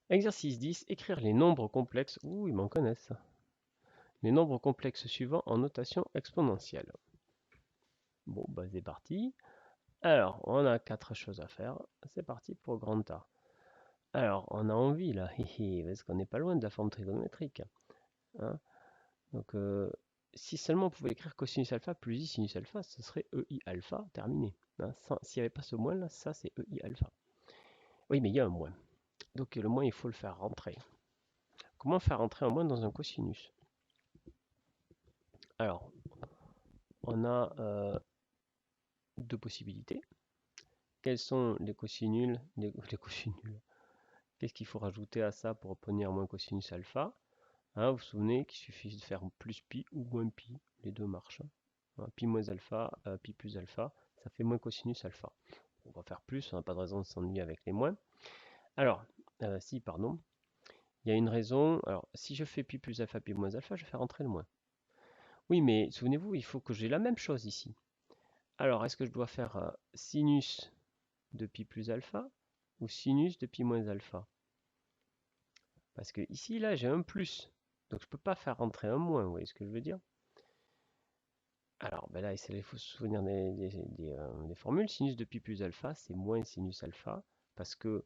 Exercice 10, écrire les nombres complexes. Ouh, ils m'en connaissent ça. Les nombres complexes suivants en notation exponentielle. Bon, bah c'est parti. Alors, on a 4 choses à faire. C'est parti pour grand A. Alors, on a envie là, parce qu'on n'est pas loin de la forme trigonométrique. Hein. Donc, si seulement on pouvait écrire cosinus alpha plus i sinus alpha, ce serait EI alpha, terminé. Hein. S'il n'y avait pas ce moins là, ça c'est EI alpha. Oui, mais il y a un moins. Donc le moins, il faut le faire rentrer. Comment faire rentrer un moins dans un cosinus? Alors, on a deux possibilités. Quels sont les cosinuls, les cosinuls? Qu'est-ce qu'il faut rajouter à ça pour obtenir moins cosinus alpha? Hein, vous vous souvenez qu'il suffit de faire plus pi ou moins pi, les deux marchent. Hein, pi moins alpha, pi plus alpha, ça fait moins cosinus alpha. On va faire plus, on n'a pas de raison de s'ennuyer avec les moins. Alors, si, pardon, il y a une raison. Alors, si je fais pi plus alpha, pi moins alpha, je fais rentrer le moins. Oui, mais souvenez-vous, il faut que j'ai la même chose ici. Alors, est-ce que je dois faire sinus de pi plus alpha ou sinus de pi moins alpha? Parce que ici, là, j'ai un plus. Donc, je ne peux pas faire rentrer un moins, vous voyez ce que je veux dire? Alors, ben là, il faut se souvenir des formules. Sinus de pi plus alpha, c'est moins sinus alpha. Parce que,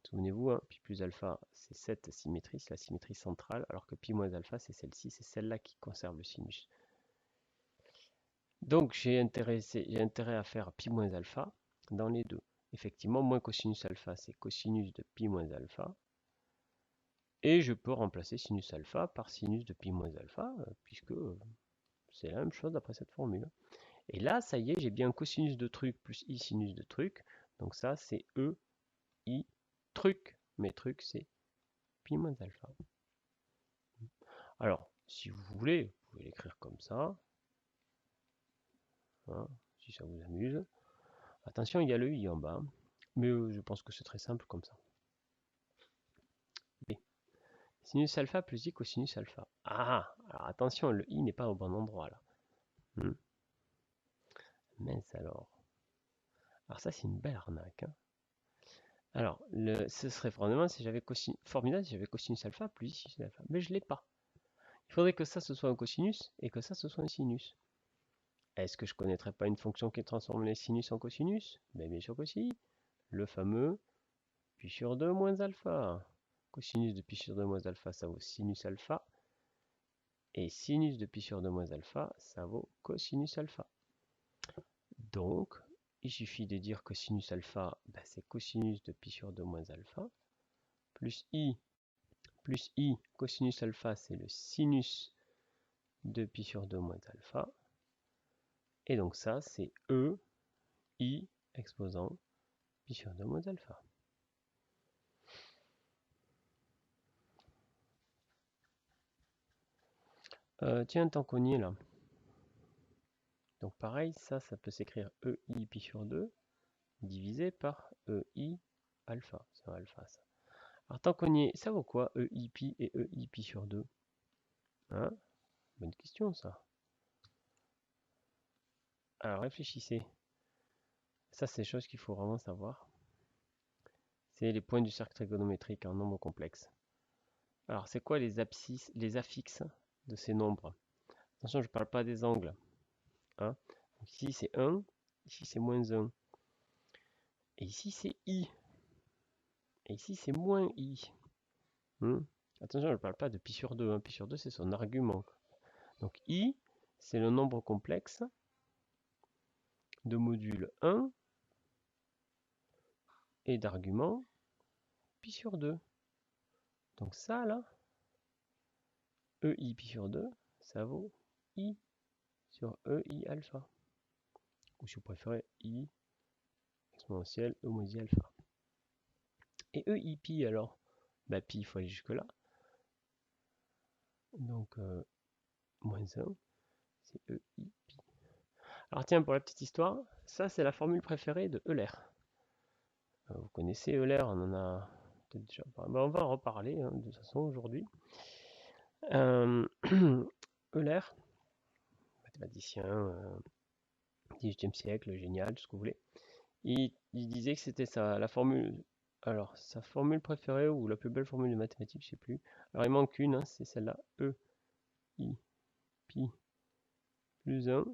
souvenez-vous, hein, pi plus alpha, c'est cette symétrie, c'est la symétrie centrale. Alors que pi moins alpha, c'est celle-ci, c'est celle-là qui conserve le sinus. Donc, j'ai intérêt à faire pi moins alpha dans les deux. Effectivement, moins cosinus alpha, c'est cosinus de pi moins alpha. Et je peux remplacer sinus alpha par sinus de pi moins alpha, puisque c'est la même chose d'après cette formule. Et là, ça y est, j'ai bien cosinus de truc plus i sinus de truc. Donc ça, c'est e, i, truc. Mais truc, c'est pi moins alpha. Alors, si vous voulez, vous pouvez l'écrire comme ça. Hein, si ça vous amuse. Attention, il y a le i en bas. Mais je pense que c'est très simple comme ça. B. Sinus alpha plus i cosinus alpha. Ah, alors attention, le i n'est pas au bon endroit là. Mince alors. Alors ça, c'est une belle arnaque. Hein. Alors, ce serait formidable si j'avais cosinus alpha plus i sinus alpha. Mais je ne l'ai pas. Il faudrait que ça, ce soit un cosinus et que ça, ce soit un sinus. Est-ce que je ne connaîtrais pas une fonction qui transforme les sinus en cosinus? Bien sûr que si. Le fameux pi sur 2 moins alpha. Cosinus de pi sur 2 moins alpha, ça vaut sinus alpha. Et sinus de pi sur 2 moins alpha, ça vaut cosinus alpha. Donc, il suffit de dire que sinus alpha, ben c'est cosinus de pi sur 2 moins alpha. Plus i cosinus alpha, c'est le sinus de pi sur 2 moins alpha. Et donc ça, c'est e, i, exposant pi sur 2 moins alpha. Tiens, tant qu'on y est là. Donc pareil, ça peut s'écrire EI pi sur 2 divisé par EI alpha. C'est un alpha ça. Alors tant qu'on y est, ça vaut quoi EI pi et EI pi sur 2? Hein? Bonne question ça. Alors réfléchissez. Ça c'est des choses qu'il faut vraiment savoir. C'est les points du cercle trigonométrique en nombre complexe. Alors c'est quoi les abscisses, les affixes de ces nombres? Attention, je ne parle pas des angles. Hein? Ici c'est 1, ici c'est moins 1. Et ici c'est i. Et ici c'est moins i. Attention, je ne parle pas de pi sur 2. Hein. Pi sur 2 c'est son argument. Donc i, c'est le nombre complexe de module 1 et d'argument pi sur 2. Donc ça là, EI pi sur 2, ça vaut i sur EI alpha. Ou si vous préférez, i exponentielle E moins i alpha. Et EI pi alors, bah pi il faut aller jusque là. Donc moins 1, c'est EI pi. Alors tiens, pour la petite histoire, ça c'est la formule préférée de Euler. Vous connaissez Euler, on en a peut-être déjà parlé. On va en reparler hein, de toute façon aujourd'hui. Euler, mathématicien, 18e siècle, génial, tout ce que vous voulez. Il disait que c'était ça, la formule Alors, sa formule préférée ou la plus belle formule de mathématiques, je sais plus. Alors, il manque une, hein, c'est celle-là. E, I, pi plus 1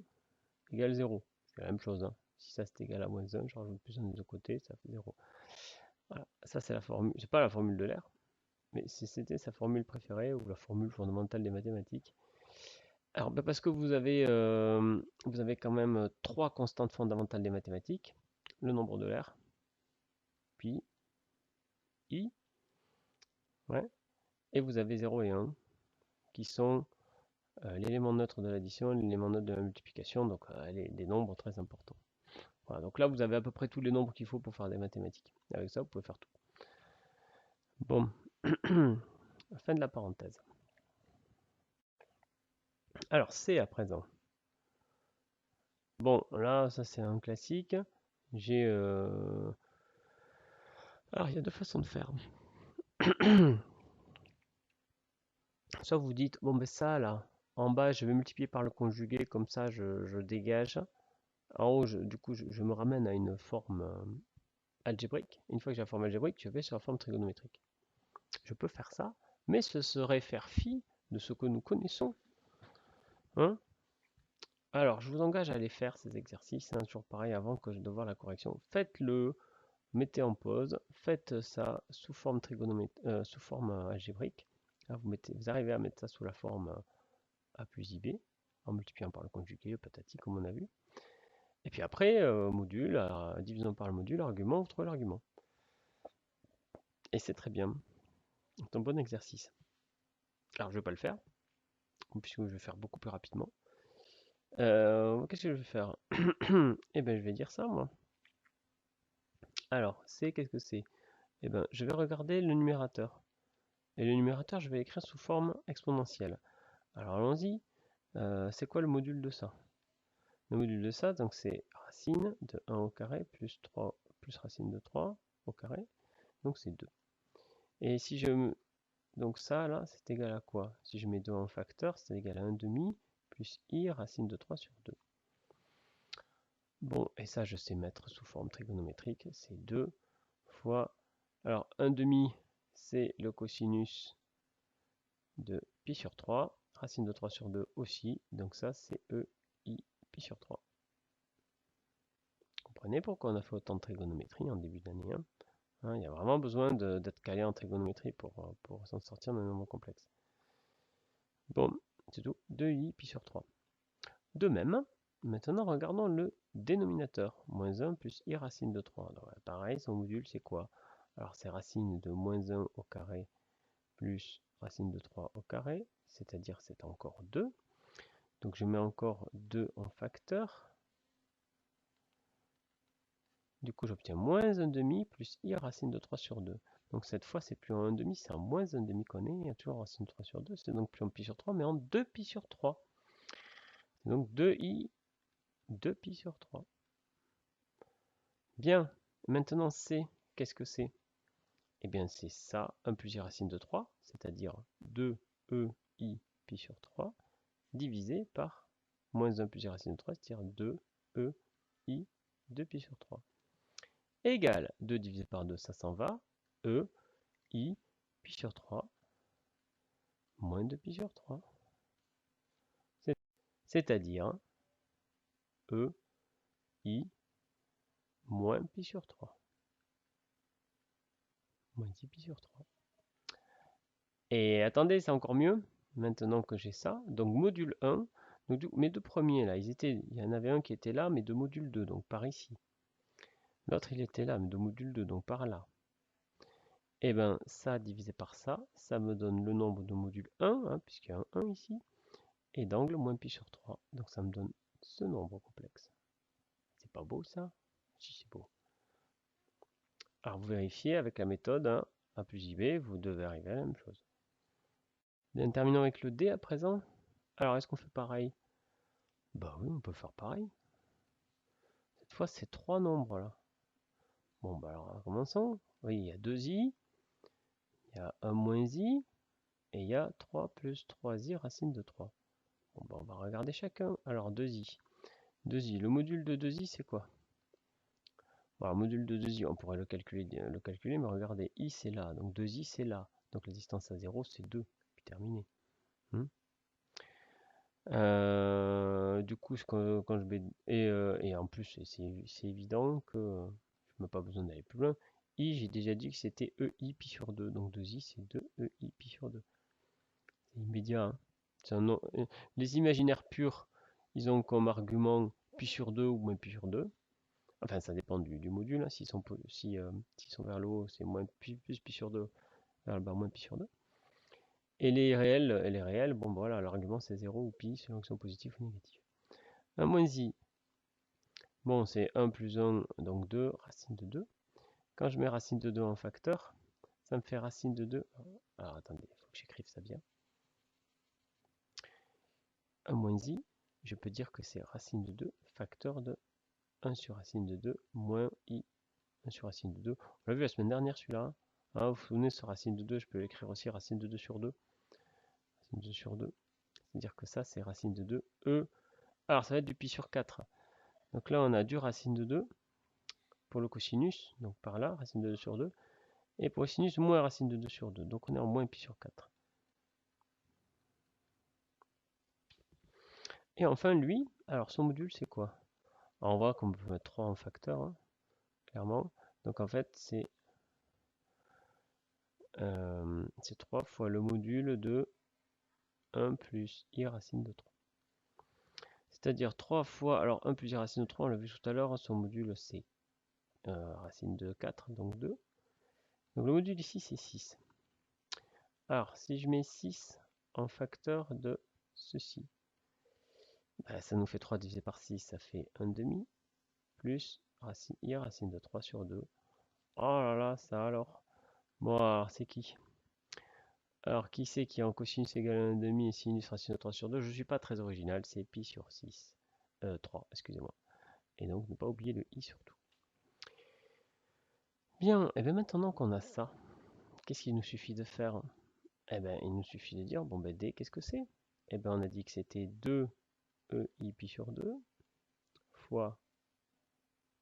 égale 0. C'est la même chose. Hein. Si ça c'est égal à moins 1, je rajoute plus 1 des deux côtés, ça fait 0. Voilà, ça c'est la formule. C'est pas la formule de l'air, mais c'était sa formule préférée ou la formule fondamentale des mathématiques. Alors, ben parce que vous avez quand même trois constantes fondamentales des mathématiques. Le nombre de l'air, puis I, ouais, et vous avez 0 et 1, qui sont l'élément neutre de l'addition et l'élément neutre de la multiplication, donc des nombres très importants. Voilà, donc là vous avez à peu près tous les nombres qu'il faut pour faire des mathématiques. Avec ça, vous pouvez faire tout. Bon, fin de la parenthèse. Alors, C à présent. Bon, là, ça c'est un classique. J'ai... Alors, il y a deux façons de faire. Soit vous dites, bon ben ça là, en bas je vais multiplier par le conjugué, comme ça je dégage. En haut, du coup, je me ramène à une forme algébrique. Une fois que j'ai la forme algébrique, je vais sur la forme trigonométrique. Je peux faire ça, mais ce serait faire fi de ce que nous connaissons. Hein? Alors, je vous engage à aller faire ces exercices, hein, toujours pareil, avant que je devoie la correction. Faites-le, mettez en pause, faites ça sous forme sous forme algébrique. Là, vous arrivez à mettre ça sous la forme A plus IB, en multipliant par le conjugué, patati, comme on a vu. Et puis après, module, divisant par le module, argument, vous trouvez l'argument. Et c'est très bien. C'est un bon exercice. Alors, je ne vais pas le faire, puisque je vais faire beaucoup plus rapidement. Qu'est-ce que je vais faire? Eh bien, je vais dire ça, moi. Alors, qu'est-ce que c'est? Eh bien, je vais regarder le numérateur. Et le numérateur, je vais l'écrire sous forme exponentielle. Alors, allons-y. C'est quoi le module de ça? Le module de ça, donc c'est racine de 1 au carré plus 3 plus racine de 3 au carré. Donc, c'est 2. Et si je... Donc ça, là, c'est égal à quoi? Si je mets 2 en facteur, c'est égal à 1 demi plus i racine de 3 sur 2. Bon, et ça, je sais mettre sous forme trigonométrique. C'est 2 fois... Alors, 1 demi, c'est le cosinus de pi sur 3. Racine de 3 sur 2 aussi. Donc ça, c'est e i pi sur 3. Vous comprenez pourquoi on a fait autant de trigonométrie en début d'année, hein? Il y a vraiment besoin d'être calé en trigonométrie pour s'en sortir d'un nombre complexe. Bon, c'est tout. 2i pi sur 3. De même, maintenant regardons le dénominateur. Moins 1 plus i racine de 3. Alors, pareil, son module c'est quoi? Alors c'est racine de moins 1 au carré plus racine de 3 au carré, c'est-à-dire c'est encore 2. Donc je mets encore 2 en facteur. Du coup j'obtiens moins 1 demi plus i racine de 3 sur 2. Donc cette fois c'est plus en 1 demi, c'est en moins 1 demi qu'on est. Il y a toujours racine de 3 sur 2. C'est donc plus en pi sur 3, mais en 2 pi sur 3. Donc 2i 2 pi sur 3. Bien, maintenant c, qu'est-ce que c'est? Eh bien c'est ça, 1 plus i racine de 3, c'est-à-dire 2e i pi sur 3, divisé par moins 1 plus i racine de 3, c'est-à-dire 2e i 2 pi sur 3. Égale 2 divisé par 2, ça s'en va, e i pi sur 3, moins 2 pi sur 3. C'est-à-dire e i moins pi sur 3. Moins 10 pi sur 3. Et attendez, c'est encore mieux, maintenant que j'ai ça. Donc module 1, donc mes deux premiers là, il y en avait un qui était là, mais de module 2, donc par ici. L'autre il était là, mais de module 2, donc par là. Et bien ça divisé par ça, ça me donne le nombre de module 1, hein, puisqu'il y a un 1 ici, et d'angle moins pi sur 3. Donc ça me donne ce nombre complexe. C'est pas beau ça? Si, c'est beau. Alors vous vérifiez avec la méthode, hein, A plus IB, vous devez arriver à la même chose. Bien, terminons avec le D à présent. Alors est-ce qu'on fait pareil? Bah oui, on peut faire pareil. Cette fois, c'est trois nombres là. Bon, bah alors commençons. Oui, il y a 2i, il y a 1 moins i, et il y a 3 plus 3i racine de 3. Bon, bah on va regarder chacun. Alors 2i. 2i, le module de 2i, c'est quoi? Bon, alors, module de 2i, on pourrait le calculer, mais regardez, i c'est là, donc 2i c'est là. Donc la distance à 0 c'est 2, puis terminé. Du coup, quand je mets... Et en plus, c'est évident que je n'ai pas besoin d'aller plus loin. I, j'ai déjà dit que c'était EI pi sur 2. Donc 2i, c'est 2EI pi sur 2. C'est immédiat. Hein. Les imaginaires purs, ils ont comme argument pi sur 2 ou moins pi sur 2. Enfin, ça dépend du module. Hein. S'ils sont vers le haut, c'est plus pi sur 2. Vers le bas, moins pi sur 2. Et les réels, bon voilà, l'argument c'est 0 ou pi selon qu'ils sont positifs ou négatifs. 1 moins i, bon c'est 1 plus 1, donc 2, racine de 2. Quand je mets racine de 2 en facteur, ça me fait racine de 2. Alors attendez, il faut que j'écrive ça bien. 1 moins i, je peux dire que c'est racine de 2, facteur de 1 sur racine de 2 moins i, 1 sur racine de 2. On l'a vu la semaine dernière celui-là. Hein, vous vous souvenez, ce racine de 2, je peux l'écrire aussi racine de 2 sur 2. Racine de 2 sur 2. C'est-à-dire que ça, c'est racine de 2. E. Alors, ça va être du pi sur 4. Donc là, on a du racine de 2 pour le cosinus. Donc par là, racine de 2 sur 2. Et pour le sinus, moins racine de 2 sur 2. Donc on est en moins pi sur 4. Et enfin, lui, alors son module, c'est quoi? Alors, on voit qu'on peut mettre 3 en facteur, hein, clairement. Donc en fait, c'est 3 fois le module de 1 plus i racine de 3. C'est-à-dire 3 fois, alors 1 plus i racine de 3, on l'a vu tout à l'heure, son module c'est racine de 4, donc 2. Donc le module ici c'est 6. Alors si je mets 6 en facteur de ceci, bah, ça nous fait 3 divisé par 6, ça fait 1 demi, plus racine i racine de 3 sur 2. Oh là là, ça alors. Bon alors c'est qui? Alors qui c'est qui est en cosinus égale à 1 demi et sinus racine de 3 sur 2? Je ne suis pas très original, c'est pi sur 6. 3, excusez-moi. Et donc ne pas oublier le i surtout. Bien, et bien maintenant qu'on a ça, qu'est-ce qu'il nous suffit de faire? Eh bien il nous suffit de dire, bon ben d, qu'est-ce que c'est? Eh bien on a dit que c'était 2 ei pi sur 2 fois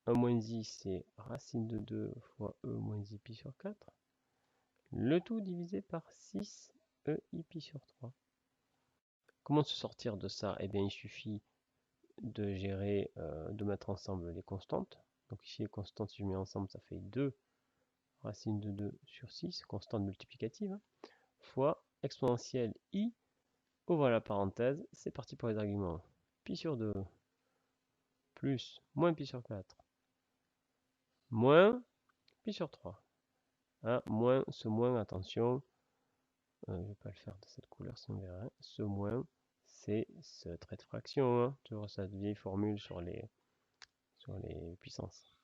1 moins i, c'est racine de 2 fois e moins i pi sur 4. Le tout divisé par 6 ei pi sur 3. Comment se sortir de ça? Eh bien il suffit de gérer, de mettre ensemble les constantes. Donc ici les constantes, si je mets ensemble, ça fait 2 racine de 2 sur 6, constante multiplicative, hein, fois exponentielle i, ouvre la parenthèse, c'est parti pour les arguments. Pi sur 2, plus, moins pi sur 4, moins pi sur 3. Hein, moins, ce moins, attention, je ne vais pas le faire de cette couleur, sinon on verra. Ce moins, c'est ce trait de fraction, hein, toujours cette vieille formule sur les puissances.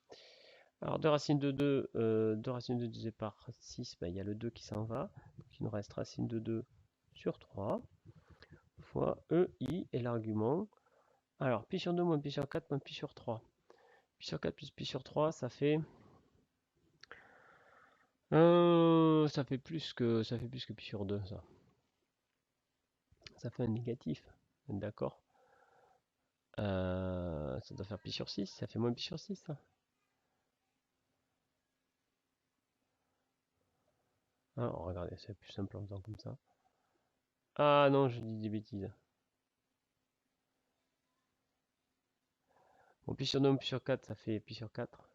Alors 2 racine de 2, 2 racine de 2 divisé par 6, ben, il y a le 2 qui s'en va. Donc il nous reste racine de 2 sur 3 fois EI et l'argument. Alors pi sur 2 moins pi sur 4 moins pi sur 3. Pi sur 4 plus pi sur 3, ça fait... ça fait plus que pi sur 2, ça. Ça fait un négatif, d'accord. Ça doit faire pi sur 6, ça fait moins pi sur 6, ça. Ah, regardez, c'est plus simple en faisant comme ça. Ah non, je dis des bêtises. Bon, pi sur 2 moins pi sur 4, ça fait pi sur 4.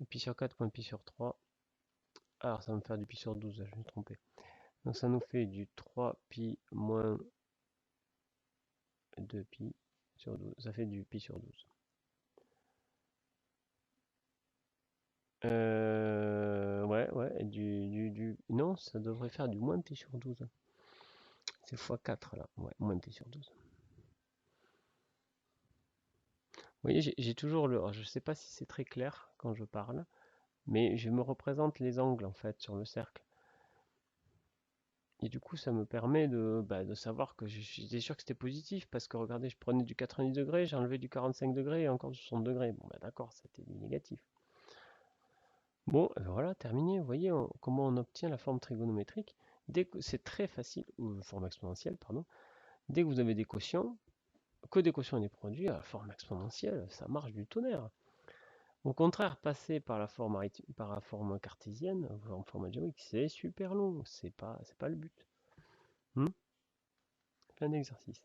Et pi sur 4 moins pi sur 3. Alors, ça va me faire du pi sur 12, je me suis trompé. Donc, ça nous fait du 3pi moins 2pi sur 12. Ça fait du pi sur 12. Ouais, et non, ça devrait faire du moins pi sur 12. C'est x4 là, ouais, moins pi sur 12. Vous voyez, j'ai toujours le... Alors, je ne sais pas si c'est très clair quand je parle, mais je me représente les angles en fait sur le cercle. Et du coup, ça me permet de savoir que j'étais sûr que c'était positif, parce que regardez, je prenais du 90 degrés, j'ai enlevé du 45 degrés et encore du 60 degrés. Bon, bah d'accord, c'était du négatif. Bon, voilà, terminé. Vous voyez comment on obtient la forme trigonométrique. C'est très facile, ou forme exponentielle, pardon. Dès que vous avez des quotients, que des quotients et des produits, la forme exponentielle, ça marche du tonnerre. Au contraire, passer par la forme cartésienne, en forme algébrique, c'est super long. C'est pas le but. Plein d'exercices.